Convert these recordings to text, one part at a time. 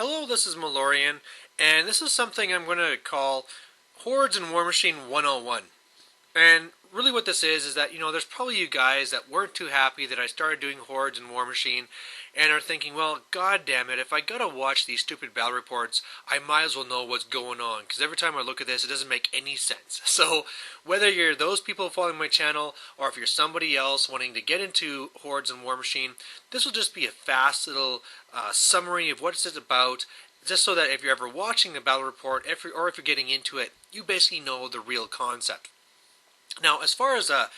Hello, this is Malorian, and this is something I'm going to call Hordes and Warmachine 101. And really what this is that, there's probably you guys that weren't too happy that I started doing Hordes and Warmachine and are thinking, well, god damn it, if I gotta watch these stupid battle reports, I might as well know what's going on, because every time I look at this, it doesn't make any sense. So, whether you're those people following my channel, or if you're somebody else wanting to get into Hordes and Warmachine, this will just be a fast little summary of what it's about, just so that if you're ever watching the battle report, or if you're getting into it, you basically know the real concept. Now, as far as a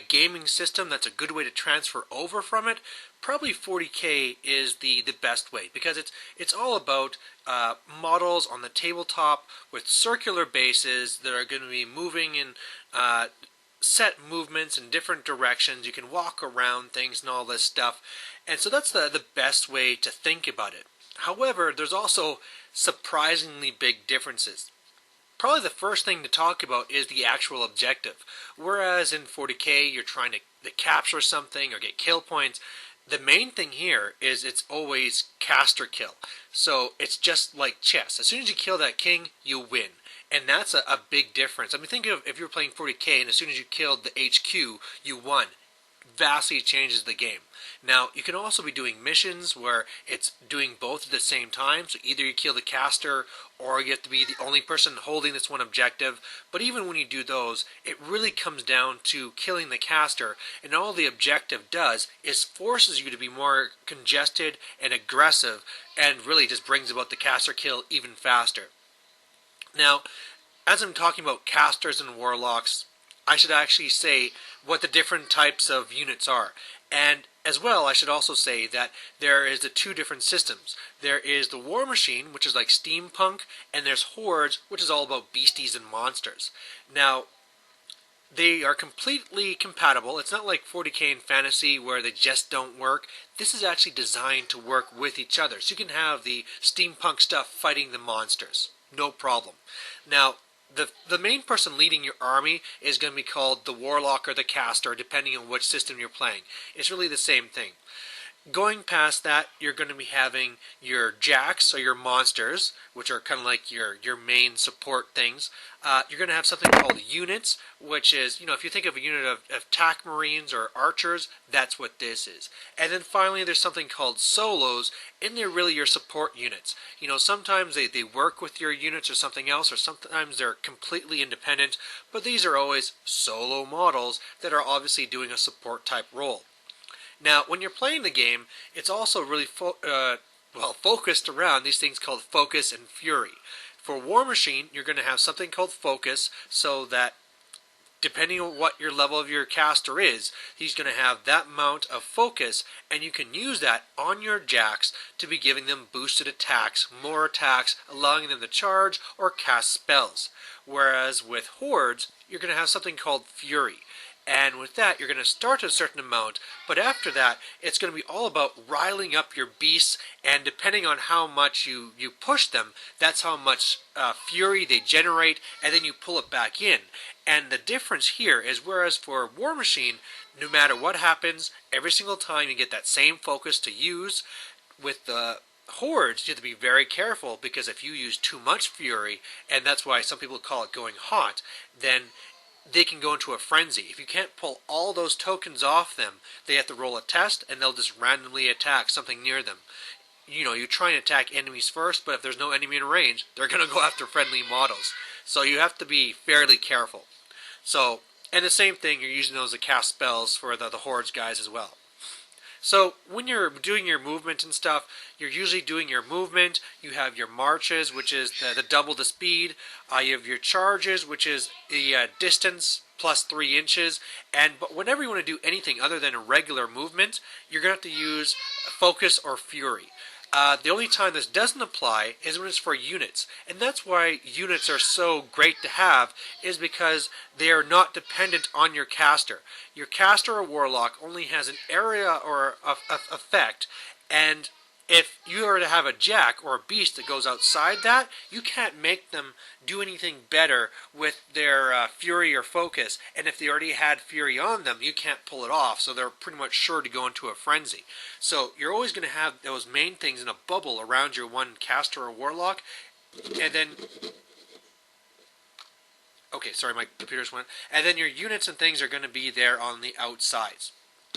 gaming system that's a good way to transfer over from it, probably 40K is the best way, because it's all about models on the tabletop with circular bases that are going to be moving in set movements in different directions. You can walk around things and all this stuff, and so that's the best way to think about it. However, there's also surprisingly big differences. Probably the first thing to talk about is the actual objective. Whereas in 40K you're trying to capture something or get kill points, the main thing here is it's always caster kill. So it's just like chess. As soon as you kill that king, you win. And that's a big difference. I mean, think of if you're playing 40K and as soon as you killed the HQ, you won. Vastly changes the game. Now, you can also be doing missions where it's doing both at the same time, so either you kill the caster or you have to be the only person holding this one objective, but even when you do those, it really comes down to killing the caster, and all the objective does is forces you to be more congested and aggressive, and really just brings about the caster kill even faster. Now, as I'm talking about casters and warlocks, I should actually say what the different types of units are. And as well, I should also say that there is the two different systems. There is the War Machine, which is like steampunk, and there's Hordes, which is all about beasties and monsters. Now, they are completely compatible. It's not like 40K and fantasy where they just don't work. This is actually designed to work with each other. So you can have the steampunk stuff fighting the monsters. No problem. Now, the main person leading your army is going to be called the Warlock or the Caster, depending on which system you're playing. It's really the same thing. Going past that, you're going to be having your jacks, or your monsters, which are kind of like your main support things. You're going to have something called units, which is, if you think of a unit of attack marines or archers, that's what this is. And then finally, there's something called solos, and they're really your support units. Sometimes they work with your units or something else, or sometimes they're completely independent, but these are always solo models that are obviously doing a support type role. Now, when you're playing the game, it's also really focused around these things called focus and fury. For War Machine, you're going to have something called focus, so that depending on what your level of your caster is, he's going to have that amount of focus, and you can use that on your jacks to be giving them boosted attacks, more attacks, allowing them to charge or cast spells. Whereas with Hordes, you're going to have something called fury. And with that, you're going to start at a certain amount, but after that, it's going to be all about riling up your beasts, and depending on how much you push them, that's how much fury they generate, and then you pull it back in. And the difference here is, whereas for War Machine, no matter what happens, every single time you get that same focus to use, with the Hordes, you have to be very careful, because if you use too much fury, and that's why some people call it going hot, then they can go into a frenzy. If you can't pull all those tokens off them, they have to roll a test, and they'll just randomly attack something near them. You try and attack enemies first, but if there's no enemy in range, they're going to go after friendly models. So you have to be fairly careful. So, and the same thing, you're using those to cast spells for the Hordes guys as well. So when you're doing your movement and stuff, you're usually doing your movement. You have your marches, which is the double the speed. You have your charges, which is the distance plus 3 inches. But whenever you want to do anything other than a regular movement, you're going to have to use focus or fury. The only time this doesn't apply is when it's for units. And that's why units are so great to have, is because they are not dependent on your caster. Your caster or warlock only has an area or effect, and if you are to have a jack or a beast that goes outside that, you can't make them do anything better with their fury or focus, and if they already had fury on them, you can't pull it off, so they're pretty much sure to go into a frenzy. So you're always going to have those main things in a bubble around your one caster or warlock, and then... Okay, sorry, my computer's went. And then your units and things are going to be there on the outsides.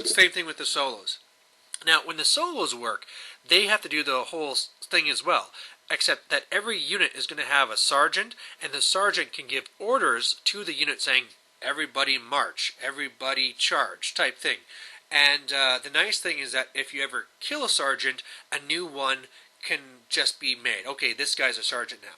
Same thing with the solos. Now, when the solos work, they have to do the whole thing as well, except that every unit is going to have a sergeant, and the sergeant can give orders to the unit saying, everybody march, everybody charge, type thing. And the nice thing is that if you ever kill a sergeant, a new one can just be made. Okay, this guy's a sergeant now.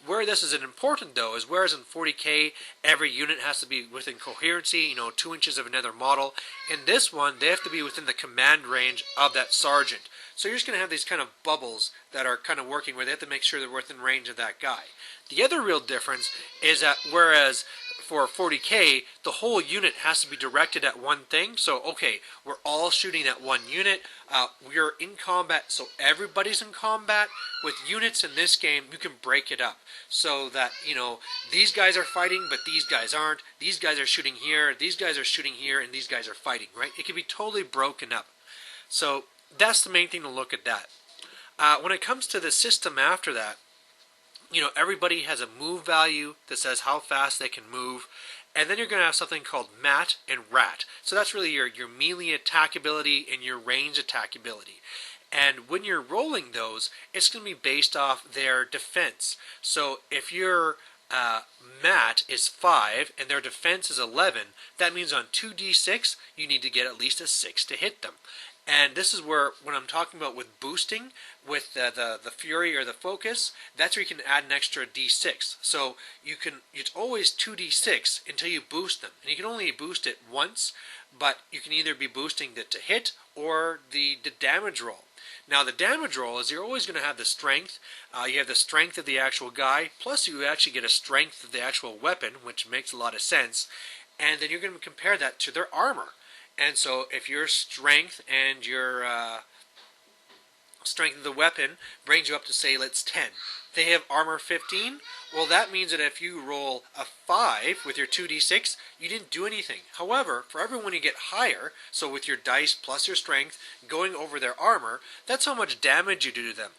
Where this is important, though, is whereas in 40k, every unit has to be within coherency, 2 inches of another model. In this one, they have to be within the command range of that sergeant. So you're just going to have these kind of bubbles that are kind of working where they have to make sure they're within range of that guy. The other real difference is that whereas for 40k, the whole unit has to be directed at one thing. So, okay, we're all shooting at one unit. We're in combat, so everybody's in combat. With units in this game, you can break it up so that, these guys are fighting, but these guys aren't. These guys are shooting here, these guys are shooting here, and these guys are fighting, right? It can be totally broken up. So that's the main thing to look at that. When it comes to the system after that, everybody has a move value that says how fast they can move. And then you're going to have something called mat and rat. So that's really your melee attack ability and your range attack ability. And when you're rolling those, it's going to be based off their defense. So if your mat is 5 and their defense is 11, that means on 2d6, you need to get at least a 6 to hit them. And this is where, when I'm talking about with boosting, with the fury or the focus, that's where you can add an extra d6. So it's always 2d6 until you boost them. And you can only boost it once, but you can either be boosting it to hit or the damage roll. Now the damage roll is you're always going to have the strength. You have the strength of the actual guy, plus you actually get a strength of the actual weapon, which makes a lot of sense. And then you're going to compare that to their armor. And so if your strength and your strength of the weapon brings you up to, say, let's 10. They have armor 15. Well, that means that if you roll a 5 with your 2d6, you didn't do anything. However, for everyone you get higher, so with your dice plus your strength going over their armor, that's how much damage you do to them.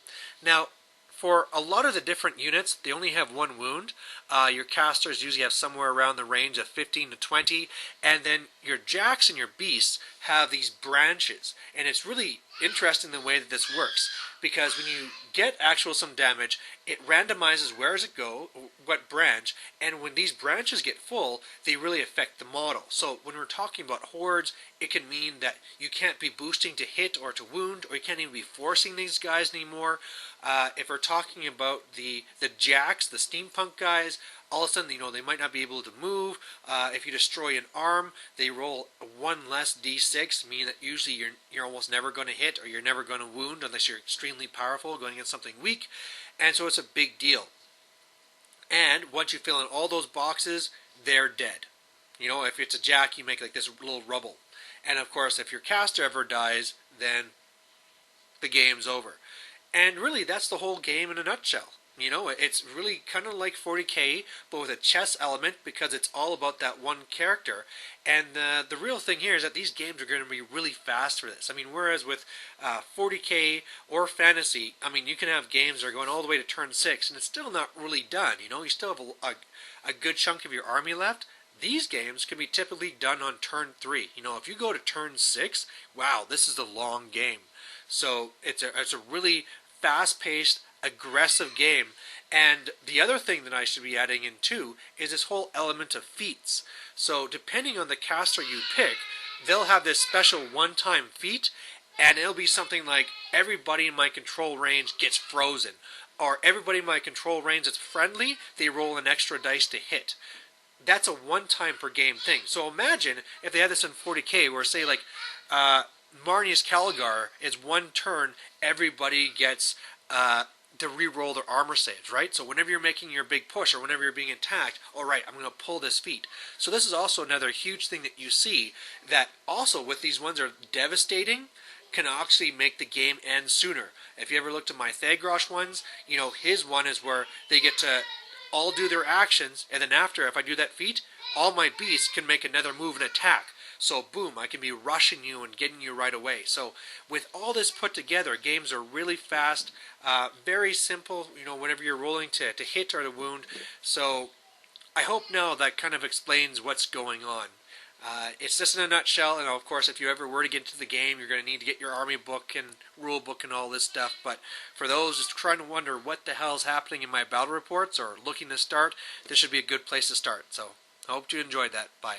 Now, for a lot of the different units, they only have one wound. Your casters usually have somewhere around the range of 15 to 20. And then your jacks and your beasts have these branches. And it's really interesting the way that this works. Because when you get some damage, it randomizes where does it go, what branch, and when these branches get full, they really affect the model. So when we're talking about hordes, it can mean that you can't be boosting to hit or to wound, or you can't even be forcing these guys anymore. If we're talking about the jacks, the steampunk guys, all of a sudden, they might not be able to move. If you destroy an arm, they roll 1 less d6, meaning that usually you're almost never going to hit or you're never going to wound unless you're extremely powerful going against something weak. And so it's a big deal. And once you fill in all those boxes, they're dead. If it's a jack, you make like this little rubble. And of course, if your caster ever dies, then the game's over. And really, that's the whole game in a nutshell. It's really kind of like 40k, but with a chess element because it's all about that one character. And the real thing here is that these games are going to be really fast for this. Whereas with 40k or fantasy, you can have games that are going all the way to turn 6, and it's still not really done. You still have a good chunk of your army left. These games can be typically done on turn 3. If you go to turn 6, wow, this is a long game. So it's a really fast-paced, aggressive game. And the other thing that I should be adding in too is this whole element of feats. So depending on the caster you pick, they'll have this special one-time feat, and it'll be something like everybody in my control range gets frozen, or everybody in my control range that's friendly, they roll an extra dice to hit. That's a one-time per game thing. So imagine if they had this in 40k where, say, like Marnius Calgar is one turn, everybody gets to re-roll their armor saves, right? So whenever you're making your big push or whenever you're being attacked, all right, I'm going to pull this feat. So this is also another huge thing that you see, that also with these ones are devastating. can actually make the game end sooner. If you ever looked at my Thagrosh ones, his one is where they get to all do their actions, and then after, if I do that feat, all my beasts can make another move and attack. So boom, I can be rushing you and getting you right away. So with all this put together, games are really fast, very simple, whenever you're rolling to hit or to wound. So I hope now that kind of explains what's going on. It's just in a nutshell, and of course, if you ever were to get into the game, you're going to need to get your army book and rule book and all this stuff. But for those just trying to wonder what the hell is happening in my battle reports or looking to start, this should be a good place to start. So I hope you enjoyed that. Bye.